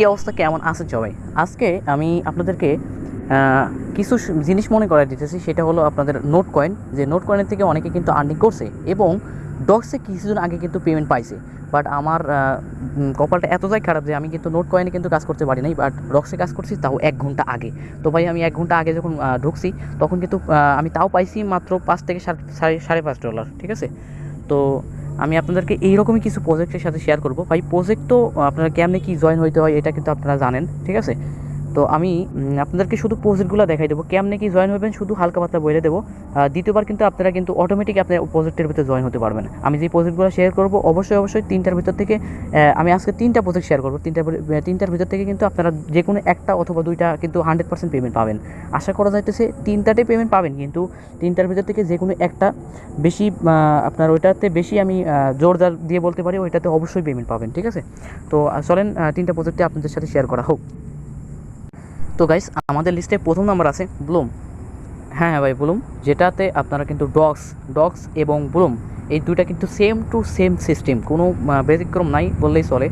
কী অবস্থা, কেমন আছেন সবাই? আজকে আমি আপনাদেরকে কিছু জিনিস মনে করাই দিতেছি। সেটা হলো আপনাদের নোট কয়েন, যে নোট কয়েনের থেকে অনেকে কিন্তু আর্নিং করছে এবং ডক্সে কিছুদিন আগে কিন্তু পেমেন্ট পাইছে। বাট আমার কপালটা এতটাই খারাপ যে আমি কিন্তু নোট কয়েনে কিন্তু কাজ করতে পারি নাই, বাট ডক্সে কাজ করছি, তাও 1 ঘন্টা আগে। তো ভাই আমি 1 ঘন্টা আগে যখন ঢুকছি, তখন কিন্তু আমি তাও পাইছি মাত্র $5 থেকে $5.5। ঠিক আছে? তো আমি আপনাদেরকে এইরকমই কিছু প্রজেক্টের সাথে শেয়ার করব। ভাই প্রজেক্ট তো আপনারা কেমনে কি জয়েন হইতে হয় এটা কিন্তু আপনারা জানেন। ঠিক আছে? তো আমি আপনাদেরকে শুধু প্রজেক্টগুলো দেখাই দেবো, কেমনে কি জয়েন হবেন শুধু হালকা পাতলা বলে দেবো। দ্বিতীয়বার কিন্তু আপনারা কিন্তু অটোমেটিক আপনার প্রজেক্টের ভিতরে জয়েন হতে পারবেন। আমি যে প্রজেক্টগুলো শেয়ার করবো অবশ্যই 3টার ভিতর থেকে আমি আজকে 3টা প্রজেক্ট শেয়ার করবো। 3টার ভিতর থেকে কিন্তু আপনারা যে কোনো একটা অথবা 2টা কিন্তু 100% পেমেন্ট পাবেন। আশা করা যাইতেছে 3টাতে পেমেন্ট পাবেন, কিন্তু 3টার ভিতর থেকে যে কোনো একটা বেশি আপনার ওইটাতে বেশি আমি জোরদার দিয়ে বলতে পারি, ওইটাতে অবশ্যই পেমেন্ট পাবেন। ঠিক আছে? তো চলেন 3টা প্রজেক্টে আপনাদের সাথে শেয়ার করা হোক। তো গাইস, আমাদের লিস্টে প্রথম নাম্বার আছে ব্লুম। হ্যাঁ ভাই, ব্লুম, যেটাতে আপনারা কিন্তু ডক্স এবং ব্লুম এই দুইটা কিন্তু সেম টু সেম সিস্টেম, কোনো ব্যতিক্রম নাই বললেই চলে।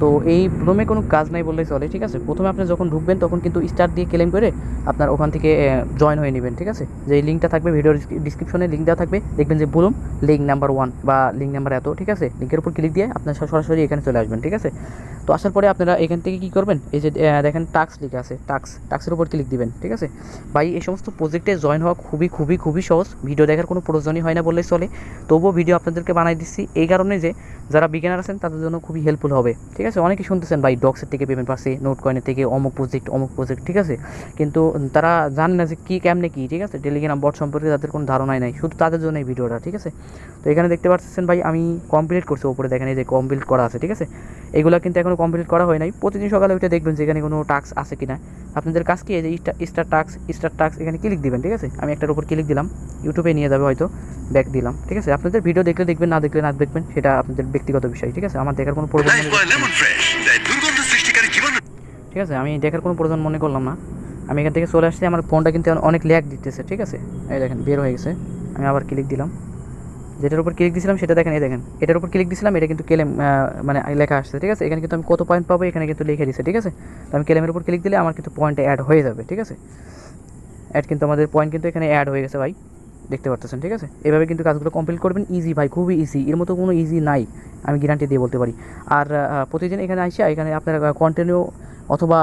তো এই ব্লুমে কোনো কাজ নাই বললেই চলে। ঠিক আছে? প্রথমে আপনি যখন ঢুকবেন তখন কিন্তু স্টার দিয়ে ক্লেম করে আপনার ওখান থেকে জয়েন হয়ে নেবেন। ঠিক আছে? যে লিঙ্কটা থাকবে ভিডিওর ডিসক্রিপশনে, লিঙ্ক দেওয়া থাকবে, দেখবেন যে ব্লুম লিঙ্ক নাম্বার 1 বা লিঙ্ক নাম্বার এত। ঠিক আছে? লিঙ্কের উপর ক্লিক দিয়ে আপনার সরাসরি এখানে চলে আসবেন। ঠিক আছে? তো আসার পরে আপনারা এখান থেকে কী করবেন, এই যে দেখেন টাস্ক লিখে আছে, টাস্কের উপর ক্লিক দিবেন। ঠিক আছে ভাই? এই সমস্ত প্রজেক্টে জয়েন হওয়া খুবই সহজ, ভিডিও দেখার কোনো প্রয়োজনই হয় না বললেই চলে। তবুও ভিডিও আপনাদেরকে বানাই দিচ্ছি এই কারণে যে যারা বিগিনার আছেন তাদের জন্য খুবই হেল্পফুল হবে। ঠিক আছে? অনেকে শুনতেছেন ভাই ডক্সের থেকে পেমেন্ট পাচ্ছে, নোট কয়েনের থেকে অমুক প্রজেক্ট। ঠিক আছে? কিন্তু তারা জানে না যে কী কেমনে কী। ঠিক আছে? টেলিগ্রাম বট সম্পর্কে তাদের কোনো ধারণাই নাই, শুধু তাদের জন্য এই ভিডিওটা। ঠিক আছে? তো এখানে দেখতে পাচ্ছেন ভাই আমি কমপ্লিট করছি, ওপরে দেখেন এই যে কমপ্লিট করা আছে। ঠিক আছে? এগুলো কিন্তু এখনও কমপ্লিট করা হয় নাই। প্রতিদিন সকালে ওইটা দেখবেন যে এখানে কোনো টাস্ক আছে কিনা। আপনাদের কাজ কি, এই যে স্টার টাস্ক এখানে ক্লিক দিবেন। ঠিক আছে? আমি একটার উপর ক্লিক দিলাম, ইউটিউবে নিয়ে যাবে হয়তো, ব্যাক দিলাম। ঠিক আছে? আপনাদের ভিডিও দেখলে দেখবেন, না দেখলে না দেখবেন, সেটা আপনাদের ব্যক্তিগত বিষয়। ঠিক আছে? আমার দেখার কোনো প্রয়োজন নেই। ঠিক আছে? আমি দেখার কোনো প্রয়োজন মনে করলাম না। আমি এখান থেকে চলে আসছি, আমার ফোনটা কিন্তু অনেক ল্যাগ দিতেছে। ঠিক আছে? এই দেখেন বের হয়ে গেছে। আমি আবার ক্লিক দিলাম, যেটার উপর ক্লিক দিয়েছিলাম সেটা দেখেন, এই দেখেন এটার উপর ক্লিক দিয়েছিলাম, এটা কিন্তু ক্লেম মানে লেখা আসছে। ঠিক আছে? এখানে কিন্তু আমি কত পয়েন্ট পাবো এখানে কিন্তু লিখে দিচ্ছে। ঠিক আছে? তো আমি ক্লেমের উপর ক্লিক দিলে আমার কিন্তু পয়েন্ট অ্যাড হয়ে যাবে। ঠিক আছে? কিন্তু আমাদের পয়েন্ট কিন্তু এখানে অ্যাড হয়ে গেছে ভাই, দেখতে পারতেছেন। ঠিক আছে? এভাবে কিন্তু কাজগুলো কমপ্লিট করবেন। ইজি ভাই, খুবই ইজি, এর মতো কোনো ইজি নাই, আমি গ্যারান্টি দিয়ে বলতে পারি। আর প্রতিদিন এখানে আসা, এখানে আপনার কন্টিনিউ অথবা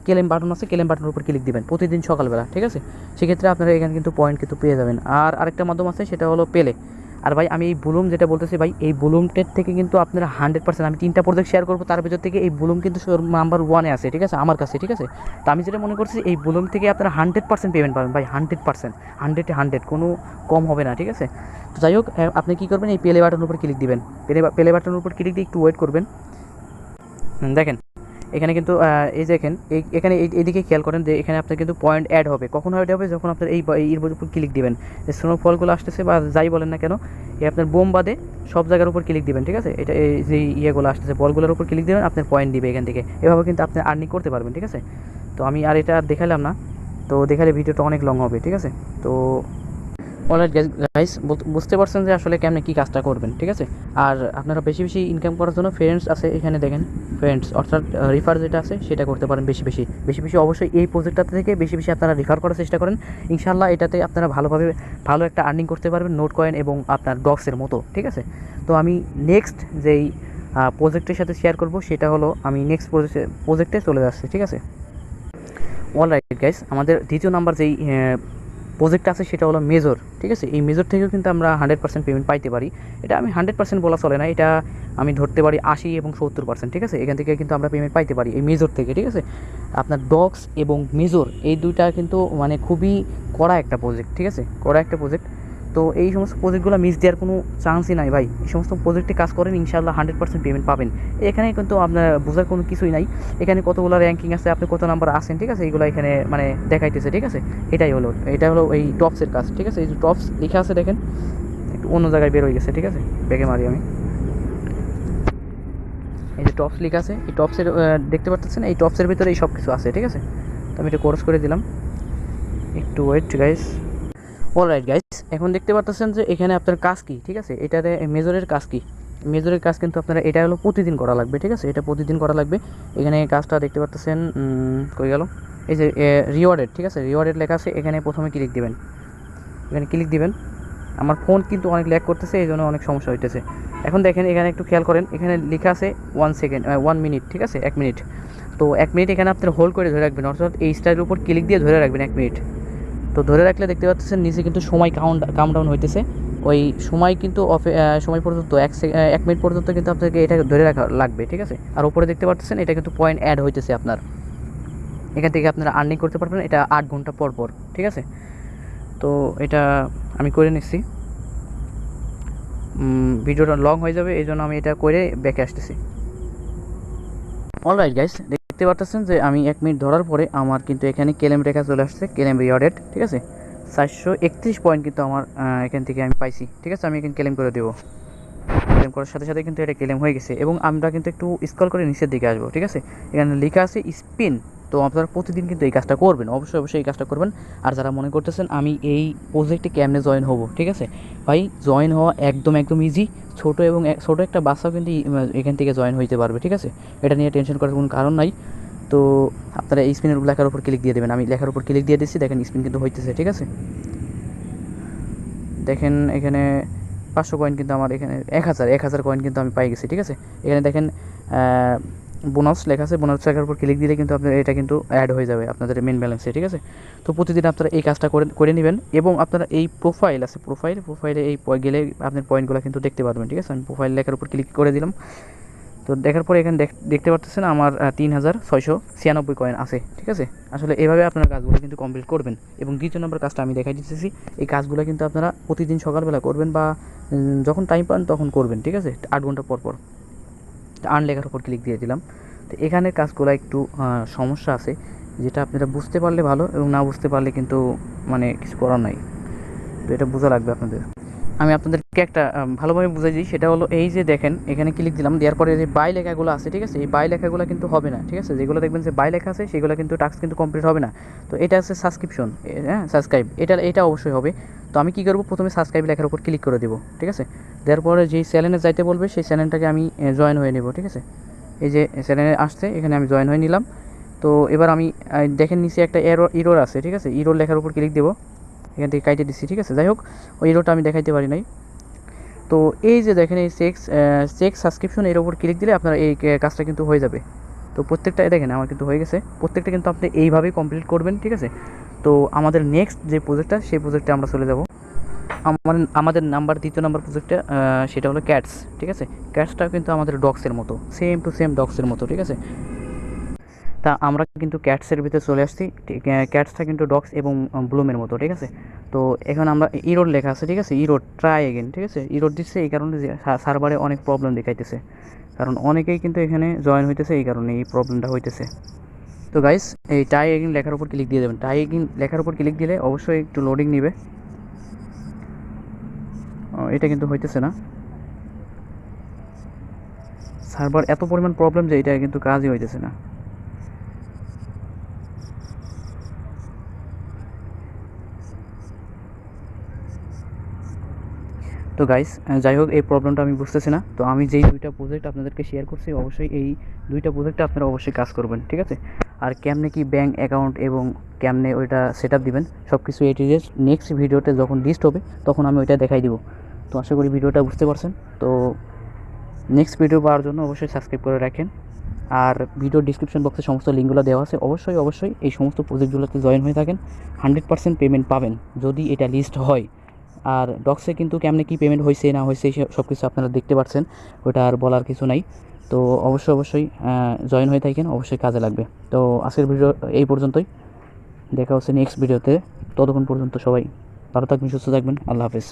ক্লেম বাটন আছে, ক্লেম বাটনের উপর ক্লিক দিবেন প্রতিদিন সকালবেলা। ঠিক আছে? সেক্ষেত্রে আপনারা এখানে কিন্তু পয়েন্ট কিন্তু পেয়ে যাবেন। আর আরেকটা মাধ্যম আছে, সেটা হলো পেলে। আর ভাই আমি এই ব্লুম যেটা বলতেছি ভাই, এই ব্লুমটের থেকে কিন্তু আপনারা 100%, আমি 3টা প্রজেক্ট শেয়ার করবো, তার ভিতর থেকে এই ব্লুম কিন্তু নাম্বার 1-এ আছে। ঠিক আছে? আমার কাছে। ঠিক আছে? তো আমি যেটা মনে করছি, এই ব্লুম থেকে আপনারা 100% পেমেন্ট পাবেন ভাই, 100%, 100 কোনো কম হবে না। ঠিক আছে? তো যাই হোক, আপনি কী করবেন, এই প্লে বাটনের উপর ক্লিক দিবেন। প্লে বাটনের উপর ক্লিক দিয়ে একটু ওয়েট করবেন। দেখেন এখানে কিন্তু এই দেখেন এখানে এইদিকে খেয়াল করেন যে এখানে আপনার কিন্তু পয়েন্ট অ্যাড হবে। কখন অ্যাড হবে? যখন আপনার এর উপর ক্লিক দিবেন, স্নোফলগুলো আসতেছে বা যাই বলেন না কেন, এই আপনার বোম বাদে সব জায়গার উপর ক্লিক দিবেন। ঠিক আছে? এটা এই যে ইয়েগুলো আসতেছে, বলগুলোর উপর ক্লিক দেবেন, আপনার পয়েন্ট দিবে এখান থেকে। এভাবে কিন্তু আপনি আর্নিং করতে পারবেন। ঠিক আছে? তো আমি আর এটা দেখালাম না, তো দেখালে ভিডিওটা অনেক লং হবে। ঠিক আছে? তো অলরাইট গাইস, বুঝতে পারছেন যে আসলে কেমনে কী কাজটা করবেন। ঠিক আছে? আর আপনারা বেশি ইনকাম করার জন্য ফ্রেন্ডস আছে এখানে দেখেন, ফ্রেন্ডস অর্থাৎ রিফার যেটা আছে সেটা করতে পারেন। বেশি অবশ্যই এই প্রজেক্টটা থেকে বেশি আপনারা রিফার করার চেষ্টা করেন। ইনশাল্লাহ এটাতে আপনারা ভালো একটা আর্নিং করতে পারবেন, নোট কয়েন এবং আপনার ডক্সের মতো। ঠিক আছে? তো আমি নেক্সট যেই প্রজেক্টের সাথে শেয়ার করব সেটা হলো, আমি নেক্সট প্রজেক্টে চলে যাচ্ছি। ঠিক আছে? অলরাইট গাইস, আমাদের দ্বিতীয় নাম্বার যেই প্রজেক্ট আছে সেটা হলো মেজর। ঠিক আছে? এই মেজর থেকেও কিন্তু আমরা 100% পেমেন্ট পাইতে পারি। এটা আমি 100% বলা চলে না, এটা আমি ধরতে পারি 80 এবং 70%। ঠিক আছে? এখান থেকে কিন্তু আমরা পেমেন্ট পাইতে পারি এই মেজর থেকে। ঠিক আছে? আপনার ডক্স এবং মেজর এই দুইটা কিন্তু মানে খুবই কড়া একটা প্রজেক্ট। ঠিক আছে? কড়া একটা প্রজেক্ট। তো এই সমস্ত প্রজেক্টগুলো মিস দেওয়ার কোনো চান্সই নাই ভাই। এই সমস্ত প্রজেক্টে কাজ করেন, ইনশাআল্লাহ 100% পেমেন্ট পাবেন। এখানে কিন্তু আপনার বোঝার কোনো কিছুই নাই, এখানে কতগুলো র্যাঙ্কিং আছে, আপনি কত নাম্বার আছেন। ঠিক আছে? এইগুলো এখানে মানে দেখাইতেছে। ঠিক আছে? এটা হলো এই টপসের কাজ। ঠিক আছে? এই যে টপস লেখা আছে দেখেন, একটু অন্য জায়গায় বের হয়ে গেছে। ঠিক আছে? ব্যাগে মারি আমি, এই যে টপস লেখা আছে, এই টপসের দেখতে পাচ্ছেন, এই টপসের ভিতরে এই সব কিছু আছে। ঠিক আছে? তো আমি এটা কোর্স করে দিলাম, একটু ওয়েট গাইস। অলরাইট গাইস, এখন দেখতে পাচ্ছেন যে এখানে আপনার কাজ কি। ঠিক আছে? এটাতে মেজরের কাজ কি, মেজরের কাজ কিন্তু আপনারা এটা হলো প্রতিদিন করা লাগবে, ঠিক আছে? এটা প্রতিদিন করা লাগবে। এখানে কাজটা দেখতে পাচ্ছেন, কই গেল, এই যে রিওয়ার্ডেড, ঠিক আছে? রিওয়ার্ডেড লেখা আছে, এখানে প্রথমে ক্লিক দিবেন, এখানে ক্লিক দিবেন। আমার ফোন কিন্তু অনেক ল্যাগ করতেছে, এই জন্য অনেক সমস্যা হইতেছে। এখন দেখেন এখানে একটু খেয়াল করেন, এখানে লেখা আছে 1 সেকেন্ড 1 মিনিট, ঠিক আছে? 1 মিনিট। তো 1 মিনিট এখানে আপনারা হোল্ড করে ধরে রাখবেন, অর্থাৎ এই স্টারের উপর ক্লিক দিয়ে ধরে রাখবেন 1 মিনিট। তো ধরে রাখলে দেখতে পাচ্ছেন নিচে কিন্তু সময় কাউন্টডাউন হইতেছে। ওই সময় কিন্তু সময় পর্যন্ত 1 মিনিট পর্যন্ত কিন্তু আপনাকে এটা ধরে রাখা লাগবে, ঠিক আছে? আর উপরে দেখতে পাচ্ছেন এটা কিন্তু পয়েন্ট অ্যাড হইতেছে আপনার, এখান থেকে আপনারা আর্নিং করতে পারবেন এটা 8 ঘন্টা পর পর, ঠিক আছে? তো এটা আমি করে নিচ্ছি, ভিডিওটা লং হয়ে যাবে, এই জন্য আমি এটা করে ব্যাকে আসতেছি। অলরাইট গাইস, দেখতে পাচ্ছেন যে আমি 1 মিনিট ধরার পরে আমার কিন্তু এখানে ক্লেম রেখা চলে আসছে, ক্লেম রিওয়ার্ডেড, ঠিক আছে? 431 পয়েন্ট কিন্তু আমার এখান থেকে আমি পাইছি, ঠিক আছে? আমি এখানে ক্লেম করে দেবো। ক্লেম করার সাথে সাথে কিন্তু এটা ক্লেম হয়ে গেছে, এবং আমরা কিন্তু একটু স্ক্রল করে নিচের দিকে আসবো, ঠিক আছে? এখানে লেখা আছে স্পিন। তো আপনারা প্রতিদিন কিন্তু এই কাজটা করবেন, অবশ্যই অবশ্যই এই কাজটা করবেন। আর যারা মনে করতেছেন আমি এই প্রজেক্টে কেমনে জয়েন হব, ঠিক আছে ভাই, জয়েন হওয়া একদম ইজি। ছোটো একটা বাচ্চাও কিন্তু এখান থেকে জয়েন হইতে পারবে, ঠিক আছে? এটা নিয়ে টেনশন করার কোনো কারণ নাই। তো আপনারা এই স্পিনের লেখার উপর ক্লিক দিয়ে দেবেন, আমি লেখার উপর ক্লিক দিয়ে দিচ্ছি, দেখেন স্পিন কিন্তু হইতেছে, ঠিক আছে? দেখেন এখানে 500 কয়েন কিন্তু আমার, এখানে 1000 কয়েন কিন্তু আমি পাই গেছি, ঠিক আছে? এখানে দেখেন বোনাস লেখা আছে, বোনাস লেখার উপর ক্লিক দিলে কিন্তু আপনার এটা কিন্তু অ্যাড হয়ে যাবে আপনাদের মেন ব্যালেন্সে, ঠিক আছে? তো প্রতিদিন আপনারা এই কাজটা করে নেবেন, এবং আপনারা এই প্রোফাইলে এই গেলে আপনার পয়েন্টগুলো কিন্তু দেখতে পারবেন, ঠিক আছে? আমি প্রোফাইল লেখার উপর ক্লিক করে দিলাম। তো দেখার পরে এখানে দেখতে পাচ্ছেন আমার 3696 কয়েন আছে, ঠিক আছে? আসলে এভাবে আপনারা কাজগুলো কিন্তু কমপ্লিট করবেন। এবং দ্বিতীয় নম্বর কাজটা আমি দেখাই দিতেছি, এই কাজগুলো কিন্তু আপনারা প্রতিদিন সকালবেলা করবেন, বা যখন টাইম পান তখন করবেন, ঠিক আছে? 8 ঘন্টা পর পর। আর্ন লেখার উপর ক্লিক দিয়ে দিলাম। তো এখানের কাজগুলো একটু সমস্যা আছে, যেটা আপনারা বুঝতে পারলে ভালো, এবং না বুঝতে পারলে কিন্তু মানে কিছু করার নাই। তো এটা বোঝা লাগবে আপনাদের। আমি আপনাদেরকে একটা ভালোভাবে বুঝাই দিই, সেটা হলো এই যে দেখেন এখানে ক্লিক দিলাম, দেওয়ার পরে যে বাই লেখাগুলো আছে, ঠিক আছে? এই বাই লেখাগুলো কিন্তু হবে না, ঠিক আছে? যেগুলো দেখবেন যে বাই লেখা আছে সেগুলো কিন্তু টাস্ক কিন্তু কমপ্লিট হবে না। তো এটা আছে সাবস্ক্রিপশন, হ্যাঁ, সাবস্ক্রাইব, এটা অবশ্যই হবে। তো আমি কী করবো, প্রথমে সাবস্ক্রাইব লেখার উপর ক্লিক করে দেবো, ঠিক আছে? দেওয়ার পরে যেই চ্যানেলে যাইতে বলবে সেই চ্যানেলটাকে আমি জয়েন হয়ে নেব, ঠিক আছে? এই যে চ্যানেলে আসছে, এখানে আমি জয়েন হয়ে নিলাম। তো এবার আমি দেখেন নিচে একটা ইরোর আছে, ঠিক আছে? ইরোর লেখার উপর ক্লিক দেবো, এখান থেকে কাইটে দিচ্ছি, ঠিক আছে? যাই হোক, ওই ইরোটা আমি দেখাইতে পারি নাই। তো এই যে দেখেন এই চেক সাবস্ক্রিপশন, এর উপর ক্লিক দিলে আপনার এই কাজটা কিন্তু হয়ে যাবে। তো প্রত্যেকটা দেখেন আমার কিন্তু হয়ে গেছে, প্রত্যেকটা কিন্তু আপনি এইভাবেই কমপ্লিট করবেন, ঠিক আছে? তো আমাদের নেক্সট যে প্রজেক্টটা, সেই প্রজেক্টে আমরা চলে যাব। আমাদের দ্বিতীয় নাম্বার প্রজেক্টটা, সেটা হলো ক্যাটস, ঠিক আছে? ক্যাটসটাও কিন্তু আমাদের ডগসের মতো, সেম টু সেম ডগসের মতো, ঠিক আছে? তা আমরা কিন্তু ক্যাটসের ভিতরে চলে আসছি, ক্যাটসটা কিন্তু ডগস এবং ব্লুমের মতো, ঠিক আছে? তো এখন আমরা ইরোড লেখা আছে, ঠিক আছে? ইরোড ট্রাই এগেন, ঠিক আছে? ইরোড দিচ্ছে এই কারণে যে সার্ভারে অনেক প্রবলেম দেখাইতেছে, কারণ অনেকেই কিন্তু এখানে জয়েন হইতেছে, এই কারণে এই প্রবলেমটা হইতেছে। তো গাইস, এই ট্রাই এগেন লেখার উপর ক্লিক দিয়ে দেবেন। ট্রাই এগেন লেখার উপর ক্লিক দিলে অবশ্যই একটু লোডিং নেবে, এটা কিন্তু হইতেছে না, সার্ভার এত পরিমাণ প্রবলেম যে এটা কিন্তু কাজই হইতেছে না। তো গাইস, যাই হোক, এই প্রবলেমটা আমি বুঝতেছি না। তো আমি যেই 2টা প্রজেক্ট আপনাদেরকে শেয়ার করছি, অবশ্যই এই 2টা প্রজেক্টে আপনারা অবশ্যই কাজ করবেন, ঠিক আছে? আর কেমনে কি ব্যাঙ্ক অ্যাকাউন্ট এবং কেমনে ওইটা সেট আপ দিবেন, সব কিছু নেক্সট ভিডিওতে যখন লিস্ট হবে তখন আমি ওইটা দেখাই দিব। তো আশা করি ভিডিওটা বুঝতে পারছেন। তো নেক্সট ভিডিও পাওয়ার জন্য অবশ্যই সাবস্ক্রাইব করে রাখেন। আর ভিডিও ডিসক্রিপশন বক্সে সমস্ত লিঙ্কগুলো দেওয়া আছে, অবশ্যই এই সমস্ত প্রজেক্টগুলোতে জয়েন হয়ে থাকেন, 100% পেমেন্ট পাবেন যদি এটা লিস্ট হয়। আর ডক্সে কিন্তু কেমনে কী পেমেন্ট হয়েছে না হয়েছে সব কিছু আপনারা দেখতে পাচ্ছেন, ওটা আর বলার কিছু নাই। তো অবশ্যই জয়েন হয়ে থাকেন, অবশ্যই কাজে লাগবে। তো আজকের ভিডিও এই পর্যন্তই, দেখা হচ্ছে নেক্সট ভিডিওতে। ততক্ষণ পর্যন্ত সবাই ভালো থাকবেন, সুস্থ থাকবেন, আল্লাহ হাফেজ।